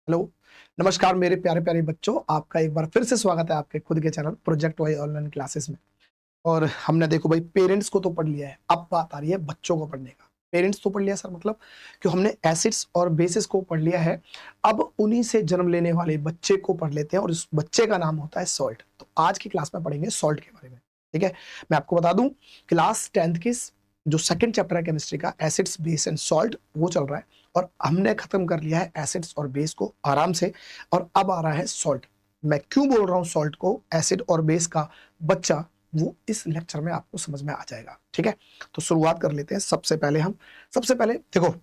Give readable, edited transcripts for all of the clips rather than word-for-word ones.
Hello, नमस्कार मेरे प्यारे प्यारे बच्चों। आपका एक बार फिर से स्वागत है आपके खुद के channel project Y online classes में। और हमने देखो भाई पेरेंट्स को तो पढ़ लिया है, अब बात आ रही है बच्चों को पढ़ने का। पेरेंट्स तो पढ़ लिया सर, मतलब कि हमने एसिड्स और बेसिस को पढ़ लिया है। अब उन्हीं से जन्म लेने वाले बच्चे को पढ़ लेते हैं और उस बच्चे का नाम होता है सॉल्ट। तो आज की क्लास में पढ़ेंगे सॉल्ट के बारे में। ठीक है, मैं आपको बता दूं क्लास 10th की जो सेकंड चैप्टर है केमिस्ट्री का, एसिड्स बेस एंड सॉल्ट, वो चल रहा है और हमने खत्म कर लिया है एसिड्स और बेस को आराम से। और अब आ रहा है सॉल्ट। मैं क्यों बोल रहा हूं सॉल्ट को एसिड और बेस का बच्चा, वो इस लेक्चर में आपको समझ में आ जाएगा। ठीक है, तो शुरुआत कर लेते हैं। सबसे पहले देखो,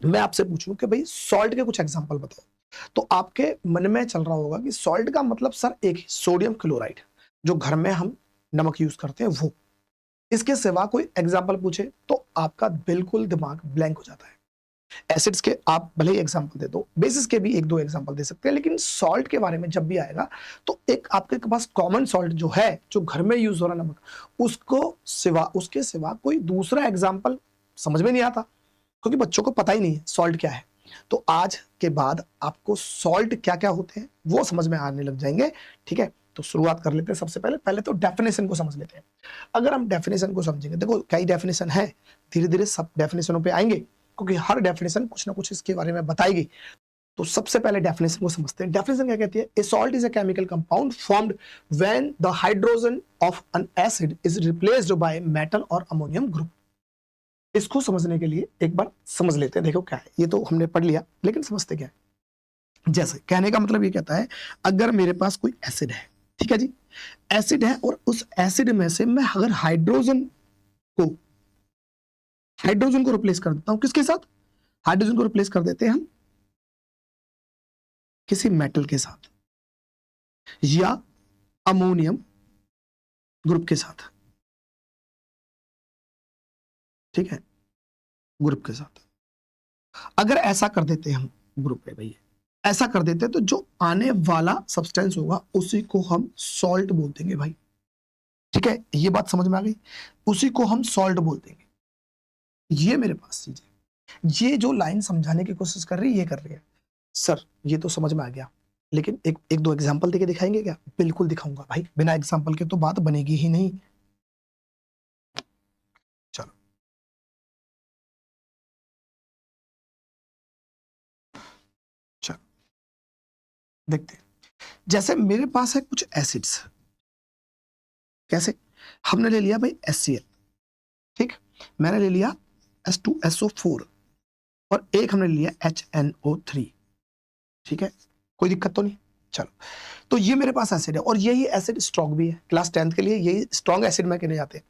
मैं आपसे पूछूं कि भाई सॉल्ट के कुछ एग्जांपल बताओ, तो आपके मन में चल रहा होगा कि सॉल्ट का मतलब सर एक ही सोडियम क्लोराइड, जो घर में हम नमक यूज करते हैं वो। इसके सिवा कोई एग्जांपल पूछे तो आपका बिल्कुल दिमाग ब्लैंक हो जाता है। एसिड्स के आप भले ही एग्जांपल दे दो, बेसिस के भी एक दो एग्जांपल दे सकते हैं, लेकिन सॉल्ट के बारे में जब भी आएगा तो एक आपके पास कॉमन सॉल्ट जो है, जो घर में यूज हो रहा नमक, उसके सिवा कोई दूसरा एग्जांपल समझ में नहीं आता, क्योंकि बच्चों को पता ही नहीं है सॉल्ट क्या है। तो आज के बाद आपको सॉल्ट क्या क्या होते हैं वो समझ में आने लग जाएंगे। ठीक है, तो शुरुआत कर लेते हैं। सबसे पहले पहले तो डेफिनेशन को समझ लेते हैं। अगर हम डेफिनेशन को समझेंगे, देखो कई डेफिनेशन है, धीरे धीरे सब डेफिनेशनों पे आएंगे, क्योंकि हर डेफिनेशन कुछ ना कुछ इसके बारे में बताएगी। तो सबसे पहले डेफिनेशन को समझते हैं। डेफिनेशन क्या कहती है? ए salt is a chemical compound formed when the hydrogen of N acid is replaced by metal और अमोनियम ग्रुप। इसको समझने के लिए एक बार समझ लेते हैं। देखो क्या है, ये तो हमने पढ़ लिया, लेकिन समझते क्या है। जैसे कहने का मतलब ये कहता है, अगर मेरे पास कोई एसिड है, ठीक है जी, एसिड है, और उस एसिड में से मैं अगर को हाइड्रोजन को रिप्लेस कर देता हूं, किसके साथ? हाइड्रोजन को रिप्लेस कर देते हैं हम किसी मेटल के साथ या अमोनियम ग्रुप के साथ। ठीक है, ग्रुप के साथ अगर ऐसा कर देते हैं हम, ग्रुप है भाई, ऐसा कर देते हैं, तो जो आने वाला सब्सटेंस होगा उसी को हम सॉल्ट बोल देंगे भाई। ठीक है, ये बात समझ में आ गई? उसी को हम सॉल्ट बोल देंगे। ये मेरे पास चीज है, ये जो लाइन समझाने की कोशिश कर रही है, ये कर रही है सर, ये तो समझ में आ गया, लेकिन एक एक दो एग्जांपल देके दिखाएंगे क्या? बिल्कुल दिखाऊंगा भाई, बिना एग्जांपल के तो बात बनेगी ही नहीं। चलो चलो देखते हैं। जैसे मेरे पास है कुछ एसिड्स, कैसे? हमने ले लिया भाई HCl, ठीक, मैंने ले लिया H2SO4, और एक हमने लिया HNO3। ठीक है, कोई दिक्कत तो नहीं? चलो, तो ये मेरे पास एसिड है और यही एसिड स्ट्रॉन्ग भी है। क्लास 10th के लिए यही स्ट्रॉन्ग एसिड में कहने जाते हैं।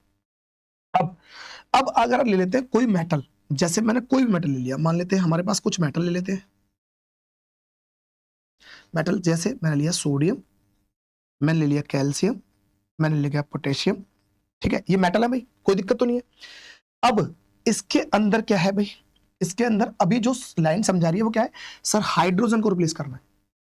अब अब अगर ले लेते हैं कोई मेटल, जैसे मैंने कोई भी मेटल ले लिया, मान लेते हैं हमारे पास कुछ मेटल ले लेते हैं। मेटल जैसे मैंने लिया सोडियम, मैंने ले लिया कैल्शियम, मैंने ले लिया पोटेशियम। ठीक है, ये मेटल है भाई, कोई दिक्कत तो नहीं है। अब इसके अंदर क्या है भाई? इसके अंदर अभी जो लाइन समझा रही है वो क्या है? सर हाइड्रोजन को रिप्लेस करना है,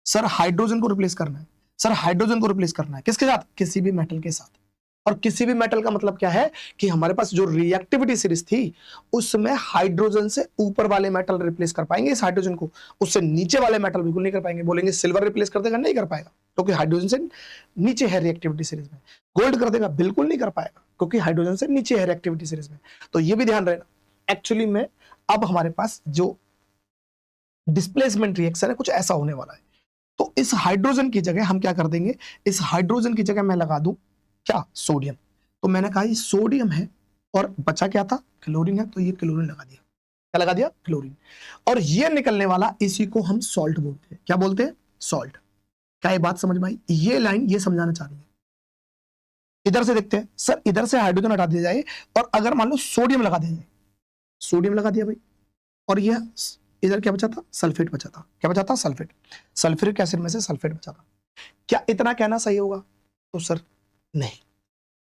सर हाइड्रोजन को रिप्लेस करना है, सर हाइड्रोजन को रिप्लेस करना है, किसके साथ? किसी भी मेटल के साथ। और किसी भी मेटल का मतलब क्या है कि हमारे पास जो रिएक्टिविटी सीरीज थी उसमें हाइड्रोजन से ऊपर वाले मेटल रिप्लेस कर पाएंगे इस हाइड्रोजन को, उससे नीचे वाले मेटल बिल्कुल नहीं कर पाएंगे। बोलेंगे सिल्वर रिप्लेस कर देगा, नहीं कर पाएगा, क्योंकि हाइड्रोजन से नीचे है रिएक्टिविटी सीरीज में। गोल्ड कर देगा, बिल्कुल नहीं कर पाएगा, क्योंकि हाइड्रोजन से नीचे है रिएक्टिविटी सीरीज में। तो ये भी ध्यान रहना। एक्चुअली में अब हमारे पास जो डिस्प्लेसमेंट रिएक्शन है कुछ ऐसा होने वाला है। तो इस हाइड्रोजन की जगह हम क्या कर देंगे? इस हाइड्रोजन की जगह मैं लगा दूं क्या? सोडियम। तो मैंने कहा ये सोडियम है और बचा क्या था? क्लोरीन है, तो ये क्लोरीन लगा दिया। क्या लगा दिया? क्लोरीन। और ये निकलने वाला, इसी को हम सॉल्ट बोलते हैं। क्या बोलते हैं? सॉल्ट। क्या ये बात समझ में आई? ये लाइन ये समझाना चाह रही है। इधर से देखते हैं, सर इधर से हाइड्रोजन हटा दिया जाए और अगर मान लो सोडियम लगा दिया जाए, सोडियम लगा दिया भाई, और यह इधर क्या बचा था? सल्फेट बचा था। क्या बचा था? सल्फेट। सल्फ्यूरिक एसिड में से सल्फेट बचा था। क्या इतना कहना सही होगा? तो सर नहीं,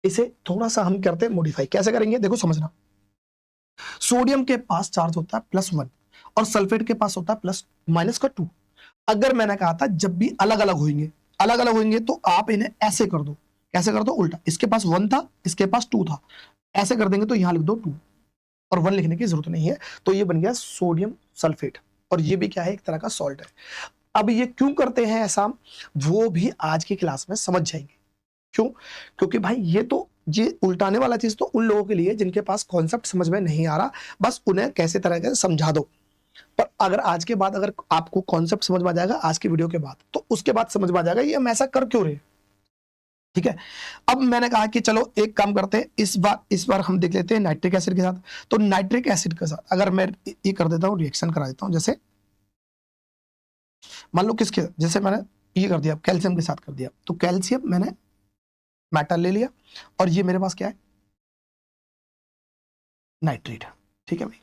इसे थोड़ा सा हम करते हैं मॉडिफाई। कैसे करेंगे? देखो समझना, सोडियम के पास चार्ज होता है +1 और सल्फेट के पास होता है -2। अगर मैंने कहा था जब भी अलग अलग होंगे तो आप इन्हें ऐसे कर दो। कैसे कर दो? उल्टा। इसके पास 1 था, इसके पास 2 था, ऐसे कर देंगे तो यहां लिख दो 2 और 1 लिखने की जरूरत नहीं है। तो ये बन गया सोडियम सल्फेट, और ये भी क्या है? एक तरह का सॉल्ट है। अब ये क्यों करते हैं ऐसा, वो भी आज की क्लास में समझ जाएंगे। क्यों? क्योंकि भाई ये उल्टाने वाला चीज तो उन लोगों के लिए जिनके पास कॉन्सेप्ट समझ में नहीं आ रहा, बस उन्हें कैसे तरह से समझा दो। पर अगर आज के बाद अगर आपको कॉन्सेप्ट समझ में आ जाएगा आज की वीडियो के बाद, तो उसके बाद समझ में आ जाएगा ये हम ऐसा कर क्यों रहे। ठीक है, अब मैंने कहा कि चलो एक काम करते हैं, इस बार हम देख लेते हैं नाइट्रिक एसिड के साथ। तो नाइट्रिक एसिड के साथ अगर मैं ये कर देता हूं, रिएक्शन करा देता हूं, जैसे मान लो किसके, जैसे मैंने ये कर दिया कैल्शियम के साथ कर दिया, तो कैल्शियम मैंने मेटल ले लिया और ये मेरे पास क्या है, नाइट्रेट। ठीक है भाई,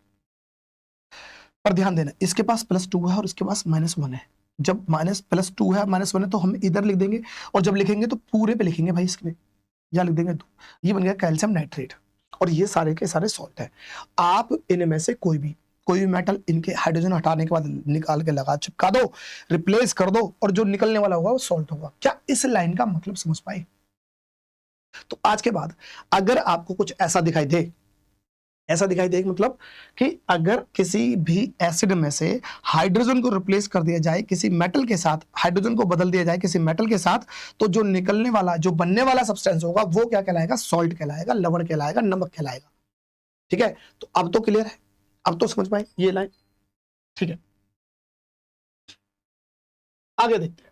पर ध्यान देना इसके पास +2 है और इसके पास -1 है। जब +2 है -1 है तो हम इधर लिख देंगे, और जब लिखेंगे तो पूरे पे लिखेंगे भाई, इसके या लिख देंगे 2। ये बन गया कैल्शियम नाइट्रेट, और ये सारे के सारे सॉल्ट है। आप इनमें से कोई भी मेटल इनके हाइड्रोजन हटाने के बाद निकाल के लगा चिपका दो, रिप्लेस कर दो, और जो निकलने वाला होगा वो सॉल्ट होगा। क्या इस लाइन का मतलब समझ पाए? तो आज के बाद अगर आपको कुछ ऐसा दिखाई दे, मतलब कि अगर किसी भी एसिड में से हाइड्रोजन को रिप्लेस कर दिया जाए किसी मेटल के साथ, हाइड्रोजन को बदल दिया जाए किसी मेटल के साथ, तो जो निकलने वाला, जो बनने वाला सब्सटेंस होगा वो क्या कहलाएगा, सॉल्ट कहलाएगा, लवण कहलाएगा, नमक कहलाएगा। ठीक है, तो अब तो क्लियर है, अब तो समझ पाए ये लाइन। ठीक है, आगे देखते हैं।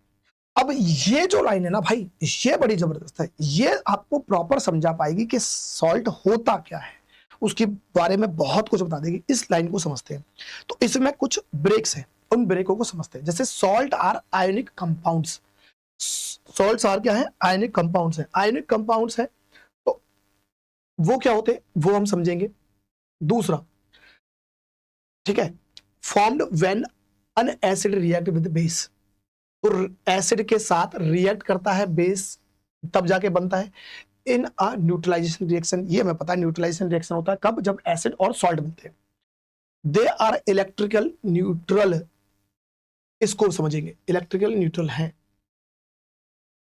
अब ये जो लाइन है ना भाई, ये बड़ी जबरदस्त है, ये आपको प्रॉपर समझा पाएगी कि सॉल्ट होता क्या है, उसके बारे में बहुत कुछ बता देगी। इस लाइन को समझते हैं, तो इसमें कुछ ब्रेक्स हैं, उन ब्रेकों को समझते हैं। जैसे salt are ionic compounds, salts are क्या है, आयोनिक कंपाउंड्स है। आयोनिक कंपाउंड्स है तो वो क्या होते हैं वो हम समझेंगे। दूसरा, ठीक है, formed when an acid react with base, तो एसिड के साथ रिएक्ट करता है बेस, तब जाके बनता है। इन अ न्यूट्रलाइजेशन रिएक्शन, ये हमें पता है न्यूट्रलाइजेशन रिएक्शन होता है कब, जब एसिड और सॉल्ट बनते हैं। दे आर इलेक्ट्रिकल न्यूट्रल, इसको समझेंगे, इलेक्ट्रिकल न्यूट्रल है।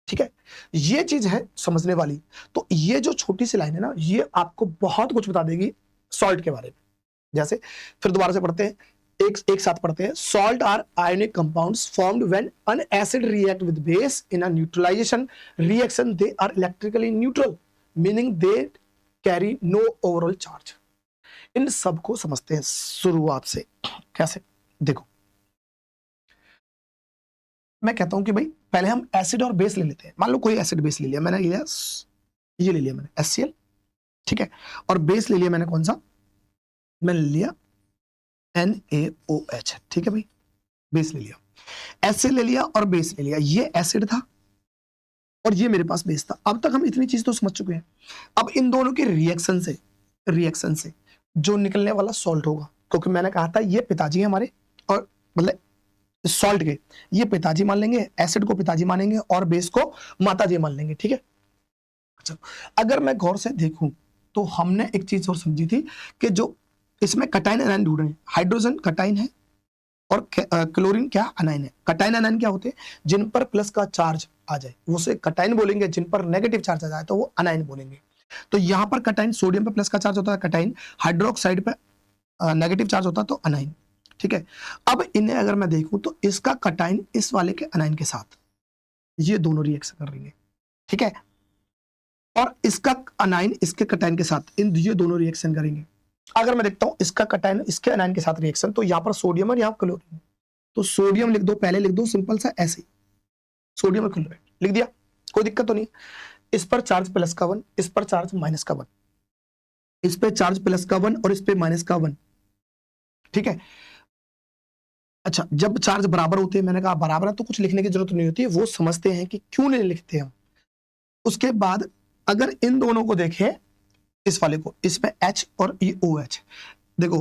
ठीक है, ये चीज है समझने वाली। तो ये जो छोटी सी लाइन है ना, ये आपको बहुत कुछ बता देगी सॉल्ट के बारे में। जैसे फिर दोबारा से पढ़ते हैं, एक साथ पढ़ते हैं। Salt are ionic compounds formed when an acid react with base in a neutralization reaction, they are electrically neutral, meaning they carry no overall charge. इन सबको समझते हैं शुरुआत से। कैसे, देखो मैं कहता हूं कि भाई पहले हम एसिड और बेस ले लेते हैं। मान लो कोई एसिड बेस ले लिया मैंने, लिया ये ले लिया मैंने HCl, ठीक है, और बेस ले लिया मैंने कौन सा, मैंने लिया NaOH। ठीक है भाई, बेस ले लिया, एसिड ले लिया और बेस ले लिया, ये एसिड था और ये मेरे पास बेस था। अब तक हम इतनी चीज तो समझ चुके हैं। अब इन दोनों के रिएक्शन से जो निकलने वाला सॉल्ट होगा, क्योंकि मैंने कहा था ये पिताजी है हमारे, और मतलब सॉल्ट के ये पिताजी मान लेंगे, एसिड को पिताजी मानेंगे और बेस को माताजी मान लेंगे। ठीक है, अच्छा, अगर मैं गौर से देखूं तो हमने एक चीज और समझी थी कि जो इसमें कटाइन एनाइन ढूंढ रहे हैं, हाइड्रोजन कटाइन है और क्लोरीन क्या, अनाइन है। कटाइन अनाइन क्या होते हैं, जिन पर प्लस का चार्ज आ जाए उसे कटाइन बोलेंगे, जिन पर नेगेटिव चार्ज आ जाए तो वो अनाइन बोलेंगे। तो यहां पर कटाइन, सोडियम पे प्लस का चार्ज होता है कटाइन, हाइड्रोक्साइड पे नेगेटिव चार्ज होता है तो अनाइन। ठीक है, अब इन्हें अगर मैं देखूं तो इसका कटाइन इस वाले के अनाइन के साथ, ये दोनों रिएक्शन कर रही है। ठीक है, और इसका अनाइन इसके कटाइन के साथ, इन ये दोनों रिएक्शन करेंगे। अगर मैं देखता हूं इसका कटाइन इसके अनाइन के साथ रिएक्शन, तो यहां पर सोडियम और यहां क्लोरीन, तो सोडियम लिख दो, पहले लिख दो सिंपल सा ऐसे ही, सोडियम और क्लोराइड लिख दिया, कोई दिक्कत तो नहीं। इस पर चार्ज +1, इस पर चार्ज -1, इस पे चार्ज +1 और इस पे -1। ठीक है, अच्छा, जब चार्ज बराबर होते हैं, मैंने कहा बराबर है तो कुछ लिखने की जरूरत नहीं होती है, वो समझते हैं कि क्यों नहीं लिखते हम। उसके बाद अगर इन दोनों को देखें, इस वाले को, इसमें H और ये OH, देखो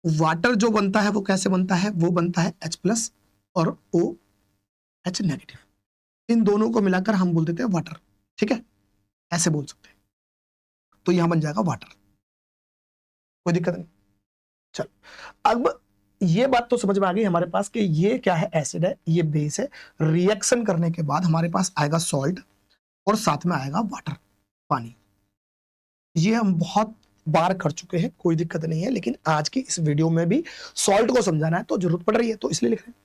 वाटर जो बनता है वो कैसे बनता है, वो बनता है H+ और OH नेगेटिव, इन दोनों को मिलाकर हम बोल देते हैं वाटर। ठीक है, ऐसे बोल सकते हैं, तो यहां बन जाएगा वाटर, कोई दिक्कत नहीं। चल, अब ये बात तो समझ में आ गई हमारे पास कि ये क्या है, एसिड है, ये बेस है। रिएक्शन करने के बाद हमारे पास आएगा सॉल्ट और साथ में आएगा वाटर, पानी। ये हम बहुत बार कर चुके हैं, कोई दिक्कत नहीं है, लेकिन आज की इस वीडियो में भी सॉल्ट को समझाना है तो जरूरत पड़ रही है, तो इसलिए लिख रहे हैं।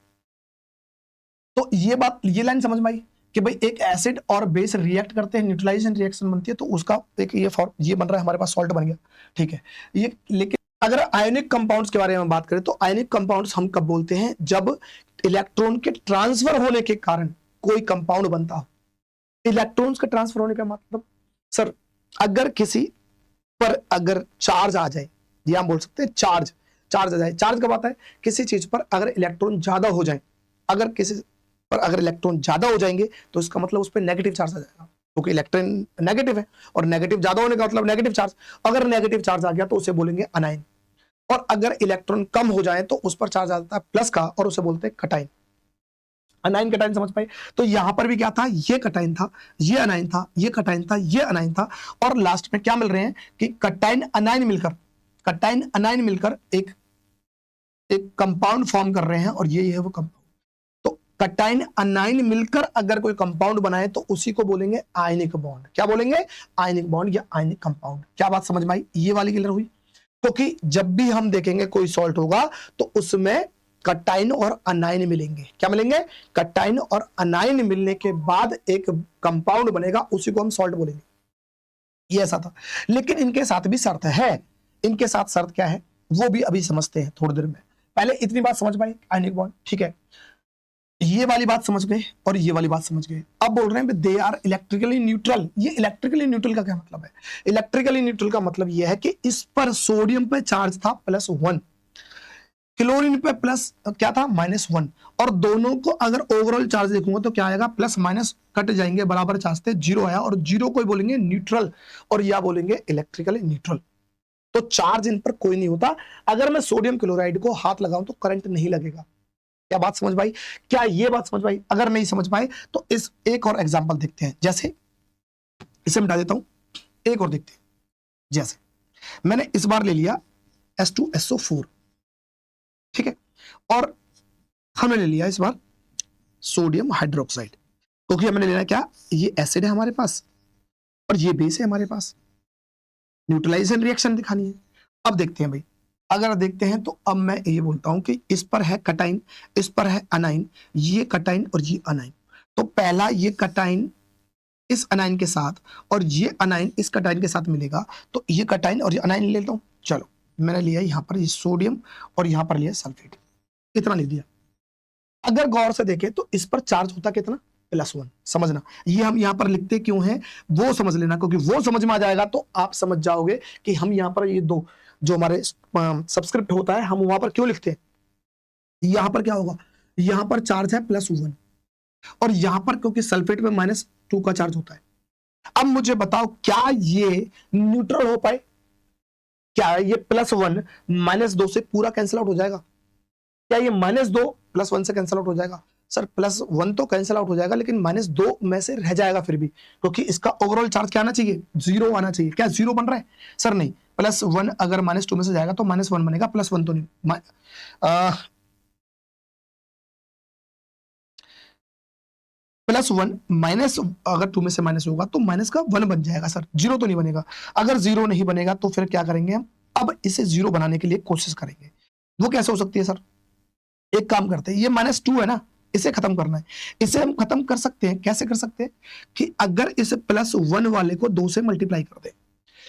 तो ये लाइन समझ में आई कि भाई एक एसिड और बेस रिएक्ट करते हैं, न्यूट्रलाइजेशन रिएक्शन बनती है, तो उसका एक ये बन रहा है हमारे पास, सॉल्ट बन गया, ठीक है ये। लेकिन अगर आयनिक कंपाउंड्स के बारे में बात करें तो आयनिक कंपाउंड्स हम कब बोलते हैं, जब इलेक्ट्रॉन के ट्रांसफर होने के कारण कोई कंपाउंड बनता हो। इलेक्ट्रॉन्स के ट्रांसफर होने का मतलब सर, अगर किसी पर अगर चार्ज आ जाए, ये हम बोल सकते हैं चार्ज आ जाए। चार्ज कब आता है, किसी चीज पर अगर इलेक्ट्रॉन ज्यादा हो जाए, अगर किसी पर अगर इलेक्ट्रॉन ज्यादा हो जाएंगे तो इसका मतलब उस पर नेगेटिव चार्ज आ जाएगा, क्योंकि इलेक्ट्रॉन नेगेटिव है और नेगेटिव ज्यादा होने का मतलब नेगेटिव चार्ज। अगर नेगेटिव चार्ज आ गया तो उसे बोलेंगे अनायन, और अगर इलेक्ट्रॉन कम हो जाए तो उस पर चार्ज आता है प्लस का और उसे बोलते हैं कटाइन। अनाइन कटाइन समझ पाए? तो यहां पर भी क्या था, ये कटाइन था, ये अनाइन था, ये कटाइन था, ये अनाइन था, और लास्ट में क्या मिल रहे हैं कि कटाइन अनाइन मिलकर एक कंपाउंड फॉर्म कर रहे हैं, और ये है वो कंपाउंड। तो कटाइन अनाइन मिलकर अगर कोई कंपाउंड बनाए तो उसी को बोलेंगे आयनिक बॉन्ड। क्या बोलेंगे? आयनिक बॉन्ड या आयनिक कंपाउंड। क्या बात समझ में आई? ये वाली क्लियर हुई? क्योंकि जब भी हम देखेंगे कोई सॉल्ट होगा तो उसमें कटाइन और अनाइन मिलेंगे। क्या मिलेंगे? कटाइन और अनाइन मिलने के बाद एक कंपाउंड बनेगा, उसी को हम सॉल्ट बोलेंगे। ये ऐसा था, लेकिन इनके साथ भी शर्त है। इनके साथ शर्त क्या है वो भी अभी समझते हैं थोड़ी देर में। पहले इतनी बात समझ पाए, आयनिक बॉन्ड, ठीक है, ये वाली बात समझ गए और ये वाली बात समझ गए। अब बोल रहे हैं दे आर इलेक्ट्रिकली न्यूट्रल। ये इलेक्ट्रिकली न्यूट्रल का क्या मतलब है? इलेक्ट्रिकली न्यूट्रल का मतलब यह है कि इस पर सोडियम पे चार्ज था +1, क्लोरीन पे प्लस क्या था -1, और दोनों को अगर ओवरऑल चार्ज देखूंगा तो क्या आएगा, प्लस माइनस कट जाएंगे, बराबर चार्ज थे, 0 आया, और 0 को बोलेंगे न्यूट्रल और या बोलेंगे इलेक्ट्रिकली न्यूट्रल। तो चार्ज इन पर कोई नहीं होता। अगर मैं सोडियम क्लोराइड को हाथ लगाऊं तो करंट नहीं लगेगा। क्या बात समझ पाई? क्या ये बात समझ पाई? अगर नहीं समझ पाए तो इस एक और एग्जांपल देखते हैं। जैसे इसे मिटा देता हूं, एक और देखते हैं। जैसे मैंने इस बार ले लिया H2SO4, ठीक है, और हमने ले लिया इस बार सोडियम हाइड्रोक्साइड, क्योंकि हमने लेना क्या, ये एसिड है हमारे पास और ये बेस है हमारे पास, न्यूट्रलाइजेशन रिएक्शन दिखानी है। अब देखते हैं भाई, अगर देखते हैं तो अब मैं ये बोलता हूं कि इस पर है कटाइन, इस पर है अनाइन, ये कटाइन और ये अनाइन। तो पहला ये कटाइन इस अनाइन के साथ और ये अनाइन इस कटाइन के साथ मिलेगा, तो ये कटाइन और ये अनाइन ले लेता हूं। चलो, मैंने लिया यहां पर ये सोडियम और यहां पर लिया सल्फेट, इतना लिख दिया। अगर गौर से देखें तो इस पर चार्ज होता कितना, +1। समझना, ये हम यहां पर लिखते क्यों हैं वो समझ लेना, क्योंकि वो समझ में आ जाएगा तो आप समझ जाओगे कि हम यहां पर ये दो जो हमारे सबस्क्रिप्ट होता है हम वहां पर क्यों लिखते हैं। यहां पर क्या होगा, यहां पर चार्ज है +1 और यहां पर क्योंकि सल्फेट में -2 का चार्ज होता है। अब मुझे बताओ क्या ये न्यूट्रल हो पाए? क्या ये +1 -2 से पूरा कैंसिल आउट हो जाएगा? क्या ये -2 +1 से कैंसिल आउट हो जाएगा? सर +1 तो कैंसिल आउट हो जाएगा, लेकिन -2 में से रह जाएगा फिर भी, क्योंकि इसका ओवरऑल चार्ज क्या आना चाहिए, 0 आना चाहिए। क्या 0 बन रहा है? सर नहीं, +1 अगर -2 में से जाएगा तो -1 बनेगा, +1 तो नहीं। +1 माइनस अगर 2 में से माइनस होगा तो माइनस का 1 बन जाएगा सर, 0 तो नहीं बनेगा। अगर 0 नहीं बनेगा तो फिर क्या करेंगे हम, अब इसे 0 बनाने के लिए कोशिश करेंगे। वो कैसे हो सकती है सर? एक काम करते हैं, ये -2 है ना, इसे खत्म करना है। इसे हम खत्म कर सकते हैं, कैसे कर सकते हैं कि अगर इस +1 वाले को 2 से मल्टीप्लाई कर दें,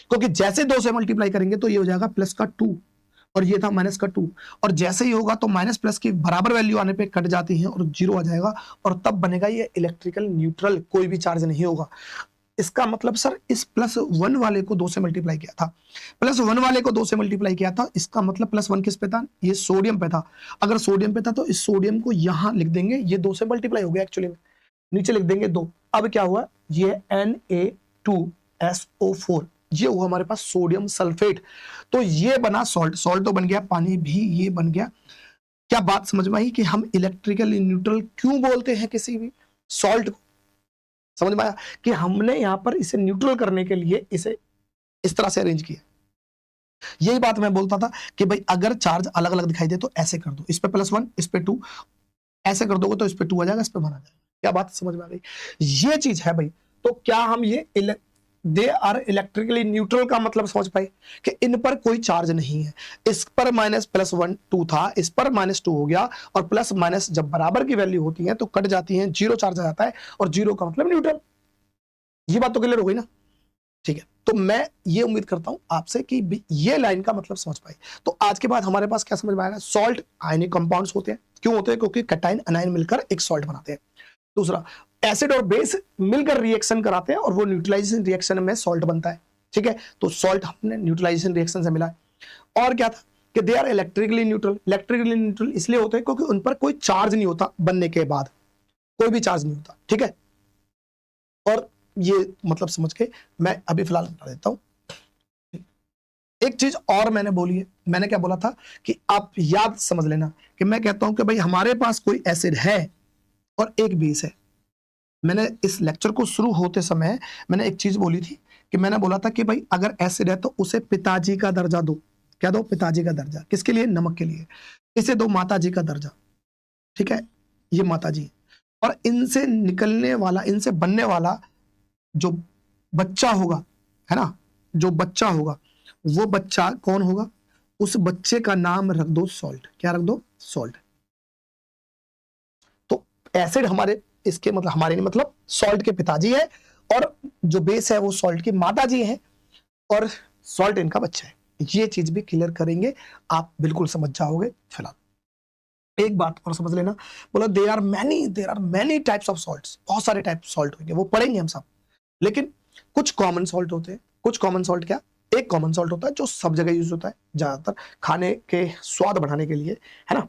क्योंकि जैसे 2 से मल्टीप्लाई करेंगे तो ये हो जाएगा +2 और ये था -2, और जैसे ही होगा तो माइनस प्लस की बराबर वैल्यू आने पे कट जाती है और 0 आ जाएगा, और तब बनेगा ये इलेक्ट्रिकल न्यूट्रल, कोई भी चार्ज नहीं होगा। इसका मतलब सर इस +1 वाले को 2 से मल्टीप्लाई किया था, +1 वाले को 2 से मल्टीप्लाई किया था, इसका मतलब +1 किस पे था, ये सोडियम पे था। अगर सोडियम पे था तो इस सोडियम को यहां लिख देंगे, ये 2 से मल्टीप्लाई हो गया एक्चुअली में, नीचे लिख देंगे 2। अब क्या हुआ, ये Na2SO4, ये हुआ हमारे पास सोडियम सल्फेट। तो ये बना सॉल्ट, सॉल्ट तो बन गया, पानी भी ये बन गया। क्या बात समझ में आई कि हम इलेक्ट्रिकली न्यूट्रल क्यों बोलते हैं किसी भी सॉल्ट को? समझ में आया कि हमने यहां पर इसे न्यूट्रल करने के लिए इसे इस तरह से अरेंज किया। यही बात मैं बोलता था कि भाई अगर चार्ज अलग अलग दिखाई दे तो ऐसे कर दो, इस पे +1 इस पे 2, ऐसे कर दोगे तो इस पे 2 आ जाएगा, इस पे 1 आ जाएगा। क्या बात समझ में आ गई? ये चीज है भाई। तो क्या हम ये दे आर इलेक्ट्रिकली न्यूट्रल का मतलब समझ पाए कि इन पर कोई चार्ज नहीं है। इस पर माइनस प्लस 1 2 था, इस पर माइनस 2 हो गया, और प्लस माइनस जब बराबर की वैल्यू होती है तो कट जाती है, जीरो चार्ज आ जाता है, और जीरो का मतलब न्यूट्रल। ये बात तो क्लियर हो गई ना? ठीक है, तो मैं ये उम्मीद करता हूं आपसे कि ये लाइन का मतलब समझ पाए। तो आज के बाद हमारे पास क्या समझ में आएगा? सॉल्ट आयनिक कंपाउंड्स होते हैं। क्यों होते हैं? क्योंकि कैटायन अनायन मिलकर एक सॉल्ट बनाते हैं। दूसरा, एसिड और बेस मिलकर रिएक्शन कराते हैं और वो न्यूट्रलाइजेशन रिएक्शन में सॉल्ट बनता है। ठीक है, तो सॉल्ट हमने न्यूट्रलाइजेशन रिएक्शन से मिला है। और क्या था कि they are electrically neutral. Electrically neutral इसलिए होते हैं क्योंकि उन पर कोई चार्ज नहीं होता, बनने के बाद कोई भी चार्ज नहीं होता। ठीक है, और ये मतलब समझ के मैं अभी फिलहाल बता देता हूं। एक चीज और मैंने बोली है, मैंने क्या बोला था कि आप याद समझ लेना कि मैं कहता हूं कि भाई हमारे पास कोई एसिड है और एक बेस है। मैंने इस लेक्चर को शुरू होते समय मैंने एक चीज बोली थी कि मैंने बोला था कि भाई अगर एसिड है तो उसे पिताजी का दर्जा दो। क्या दो? पिताजी का दर्जा। किसके लिए? नमक के लिए। इसे दो माताजी का दर्जा। ठीक है, ये माताजी। और इनसे निकलने वाला, इनसे बनने वाला जो बच्चा होगा, है ना, जो बच्चा होगा वो बच्चा कौन होगा? उस बच्चे का नाम रख दो सॉल्ट। क्या रख दो? सॉल्ट। तो एसिड हमारे, इसके मतलब हमारे नहीं, मतलब सॉल्ट के पिताजी है, और जो बेस है वो सॉल्ट की माताजी है, और सॉल्ट इनका बच्चा है। ये चीज भी क्लियर करेंगे, आप बिल्कुल समझ जाओगे। फिलहाल एक बात और समझ लेना, बोला there are many types of salts. बहुत सारे टाइप सॉल्ट होंगे, वो पढ़ेंगे हम सब। लेकिन कुछ कॉमन सॉल्ट होते हैं। कुछ कॉमन सॉल्ट क्या? एक कॉमन सॉल्ट होता है जो सब जगह यूज होता है, ज्यादातर खाने के स्वाद बढ़ाने के लिए, है ना।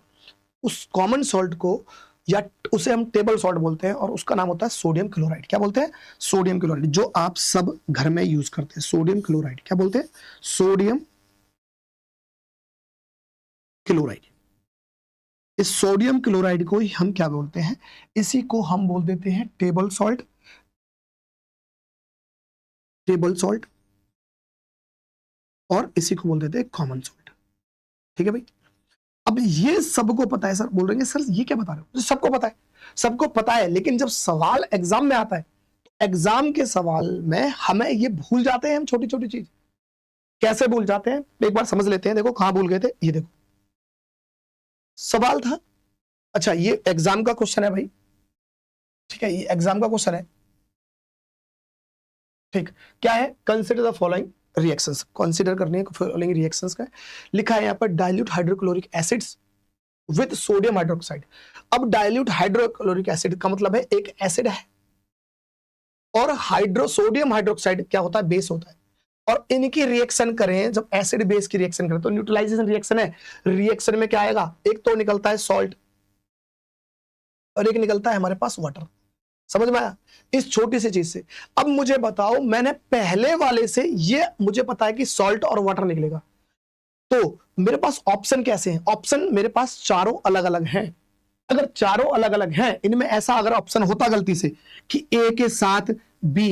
उस कॉमन सॉल्ट को, या उसे हम टेबल सॉल्ट बोलते हैं, और उसका नाम होता है सोडियम क्लोराइड। क्या बोलते हैं? सोडियम क्लोराइड, जो आप सब घर में यूज करते हैं। Sodium chloride. क्या बोलते हैं? Sodium chloride. इस सोडियम क्लोराइड को ही हम क्या बोलते हैं? इसी को हम बोल देते हैं टेबल सॉल्ट। टेबल सॉल्ट, और इसी को बोल देते हैं कॉमन सॉल्ट। ठीक है भाई, अब ये सबको पता है। सर बोल रहे हैं सर ये क्या बता रहे हो? सबको पता है, सबको पता है, लेकिन जब सवाल एग्जाम में आता है, एग्जाम के सवाल में हमें ये भूल जाते हैं हम छोटी छोटी चीज। कैसे भूल जाते हैं? एक बार समझ लेते हैं। देखो कहां भूल गए थे, ये देखो सवाल था। अच्छा, ये एग्जाम का क्वेश्चन है भाई। ठीक है, ये एग्जाम का क्वेश्चन है। ठीक, क्या है? Consider the following reactions. Consider करने है फॉलोइंग रिएक्शंस का। लिखा है यहां पर dilute hydrochloric acids with sodium hydroxide. अब डाइल्यूट हाइड्रोक्लोरिक एसिड का मतलब है एक एसिड है, और सोडियम हाइड्रोक्साइड क्या होता है? बेस होता है। और इनकी रिएक्शन करें, जब एसिड बेस की रिएक्शन करें तो न्यूट्रलाइजेशन रिएक्शन है। रिएक्शन में क्या आएगा? एक तो निकलता है सॉल्ट, और एक निकलता है हमारे पास वाटर। समझ में आया? इस छोटी सी चीज से। अब मुझे बताओ, मैंने पहले वाले से ये मुझे पता है कि सॉल्ट और वाटर निकलेगा, तो मेरे पास ऑप्शन कैसे हैं? ऑप्शन मेरे पास चारों अलग अलग हैं। अगर चारों अलग अलग हैं, इनमें ऐसा अगर ऑप्शन होता गलती से कि ए के साथ बी,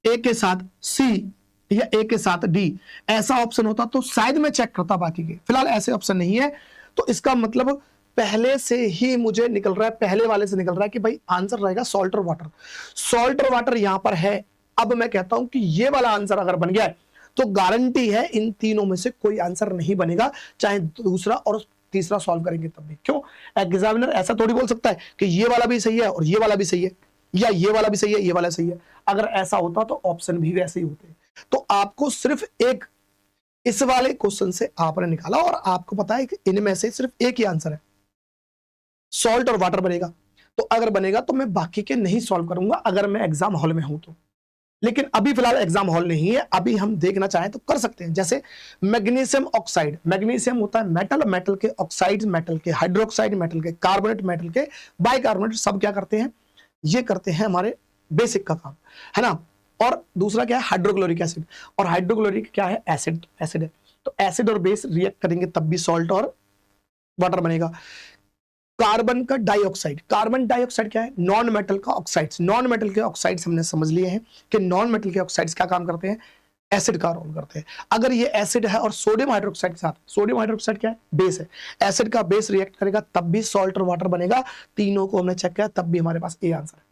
ए के साथ सी, या ए के साथ डी, ऐसा ऑप्शन होता तो शायद मैं चेक करता बाकी के। फिलहाल ऐसे ऑप्शन नहीं है, तो इसका मतलब पहले से ही मुझे निकल रहा है, पहले वाले से निकल रहा है कि भाई आंसर रहेगा सॉल्ट और वाटर। सॉल्ट और वाटर यहां पर है। अब मैं कहता हूं कि ये वाला आंसर अगर बन गया है तो गारंटी है इन तीनों में से कोई आंसर नहीं बनेगा, चाहे दूसरा और तीसरा सॉल्व करेंगे तब भी। क्यों? एग्जामिनर ऐसा थोड़ी बोल सकता है कि ये वाला भी सही है और ये वाला भी सही है, या ये वाला भी सही है ये वाला सही है। अगर ऐसा होता तो ऑप्शन भी वैसे ही होते। तो आपको सिर्फ एक, इस वाले क्वेश्चन से आपने निकाला और आपको पता है कि इनमें से सिर्फ एक ही आंसर है, सॉल्ट और वाटर बनेगा। तो अगर बनेगा तो मैं बाकी के नहीं सॉल्व करूंगा अगर मैं एग्जाम हॉल में हूं तो। लेकिन अभी फिलहाल एग्जाम हॉल नहीं है, अभी हम देखना चाहें तो कर सकते हैं। जैसे मैग्नीशियम ऑक्साइड, मैग्नीशियम होता है मेटल, मेटल के ऑक्साइड, मेटल के हाइड्रोक्साइड, मेटल के कार्बोनेट, मेटल के बाइकार्बोनेट, सब क्या करते हैं? ये करते हैं हमारे बेसिक का काम, है ना। और दूसरा क्या है? Hydrochloric acid. और हाइड्रोक्लोरिक क्या है? एसिड, एसिड है। तो एसिड और बेस रिएक्ट करेंगे तब भी सॉल्ट और वाटर बनेगा। कार्बन का डाइऑक्साइड, कार्बन डाइऑक्साइड क्या है? नॉन मेटल का ऑक्साइड्स। नॉन मेटल के ऑक्साइड्स हमने समझ लिए हैं कि नॉन मेटल के ऑक्साइड्स क्या काम करते हैं? एसिड का रोल करते हैं। अगर ये एसिड है और सोडियम हाइड्रोक्साइड के साथ, सोडियम हाइड्रोक्साइड क्या है? बेस है। एसिड का बेस रिएक्ट करेगा तब भी सॉल्ट और वाटर बनेगा। तीनों को हमने चेक किया तब भी हमारे पास ए आंसर है।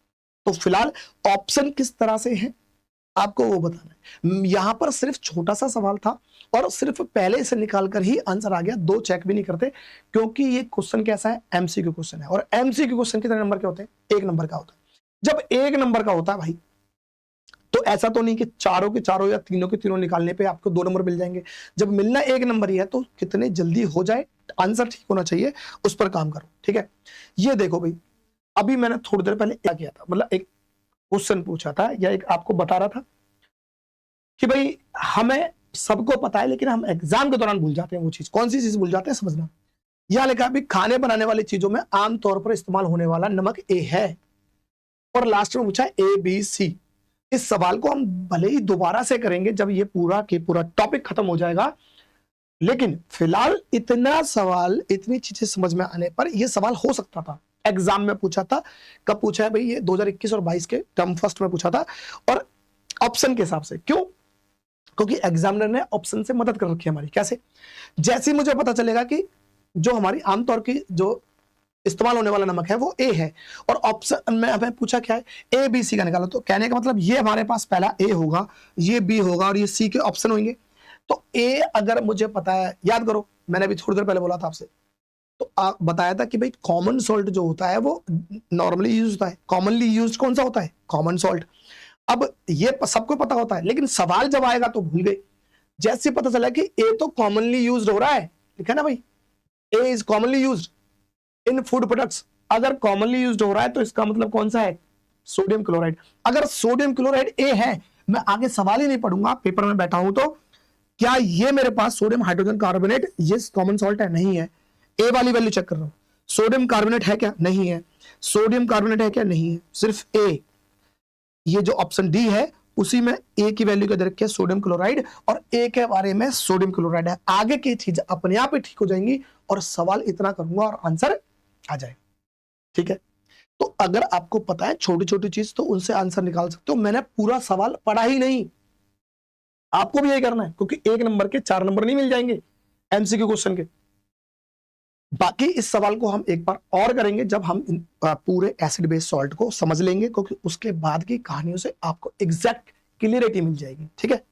तो फिलहाल ऑप्शन किस तरह से है? आपको वो बताना है। यहाँ पर सिर्फ छोटा सा सवाल था और सिर्फ पहले से निकाल कर ही आंसर आ गया, 2 चेक भी नहीं करते, क्योंकि ये क्वेश्चन कैसा है, एमसीक्यू क्वेश्चन है। और एमसीक्यू क्वेश्चन कितने नंबर के होते हैं? 1 नंबर का होता है। जब 1 नंबर का होता है भाई, तो ऐसा तो नहीं कि चारों के चारों या तीनों के तीनों निकालने पे आपको 2 नंबर मिल जाएंगे। जब मिलना 1 नंबर ही है तो कितने जल्दी हो जाए, आंसर ठीक होना चाहिए, उस पर काम करो, ठीक है। ये देखो भाई, अभी मैंने थोड़ी देर पहले क्या किया था, मतलब एक क्वेश्चन पूछा था या एक आपको बता रहा था कि भाई हमें सबको पता है, लेकिन हम एग्जाम के दौरान भूल जाते हैं वो चीज। कौन सी चीज भूल जाते हैं, समझना। यह लिखा है खाने बनाने वाली चीजों में आमतौर पर इस्तेमाल होने वाला नमक ए है, और लास्ट में पूछा ए बी सी। इस सवाल को हम भले ही दोबारा से करेंगे जब ये पूरा के पूरा टॉपिक खत्म हो जाएगा, लेकिन फिलहाल इतना सवाल, इतनी चीजें समझ में आने पर यह सवाल हो सकता था। एग्जाम में पूछा था, कब पूछा है भाई, ये 2021 और 22 के टर्म फर्स्ट में पूछा था, और ऑप्शन के हिसाब से। क्यों? क्योंकि एग्जामिनर ने ऑप्शन से मदद कर रखी है हमारी। कैसे? जैसे ही मुझे पता चलेगा कि जो हमारी आमतौर की जो इस्तेमाल होने वाला नमक है वो ए है, और ऑप्शन में हमें पूछा क्या है, ए बी सी का निकालो, तो कहने का मतलब ये हमारे पास पहला ए होगा, ये बी होगा और ये सी के ऑप्शन होंगे। तो ए अगर मुझे पता है, याद करो मैंने अभी थोड़ी देर पहले बोला था आपसे, तो आप बताया था कि भाई कॉमन सॉल्ट जो होता है वो नॉर्मली यूज होता है। कॉमनली यूज कौन सा होता है? Common salt. अब ये सबको पता होता है, लेकिन सवाल जब आएगा तो भूल गए। जैसे पता चला कि ए तो कॉमनली यूज हो रहा है, ठीक है ना भाई, A is commonly use in food products. अगर कॉमनली यूज हो रहा है तो इसका मतलब कौन सा है? Sodium chloride. अगर सोडियम क्लोराइड ए है, मैं आगे सवाल ही नहीं पढ़ूंगा, पेपर में बैठा हूं तो क्या ये मेरे पास सोडियम हाइड्रोजन कार्बोनेट ये कॉमन सॉल्ट है? नहीं है। ए वाली वैल्यू चेक कर रहा हूं, सोडियम कार्बोनेट है क्या? नहीं है। सोडियम कार्बोनेट है क्या? नहीं है, सिर्फ ए। ये जो ऑप्शन डी है उसी में ए की वैल्यू का दे रखी है सोडियम क्लोराइड, और ए के बारे में सोडियम क्लोराइड है। आगे की चीज अपने आप ही ठीक हो जाएंगी, और सवाल इतना करूंगा और आंसर आ जाए, ठीक है। तो अगर आपको पता है छोटी छोटी चीज, तो उनसे आंसर निकाल सकते हो। मैंने पूरा सवाल पढ़ा ही नहीं, आपको भी यही करना है, क्योंकि 1 नंबर के 4 नंबर नहीं मिल जाएंगे एमसीक्यू क्वेश्चन के। बाकी इस सवाल को हम एक बार और करेंगे जब हम पूरे एसिड बेस सॉल्ट को समझ लेंगे, क्योंकि उसके बाद की कहानियों से आपको एग्जैक्ट क्लियरिटी मिल जाएगी, ठीक है।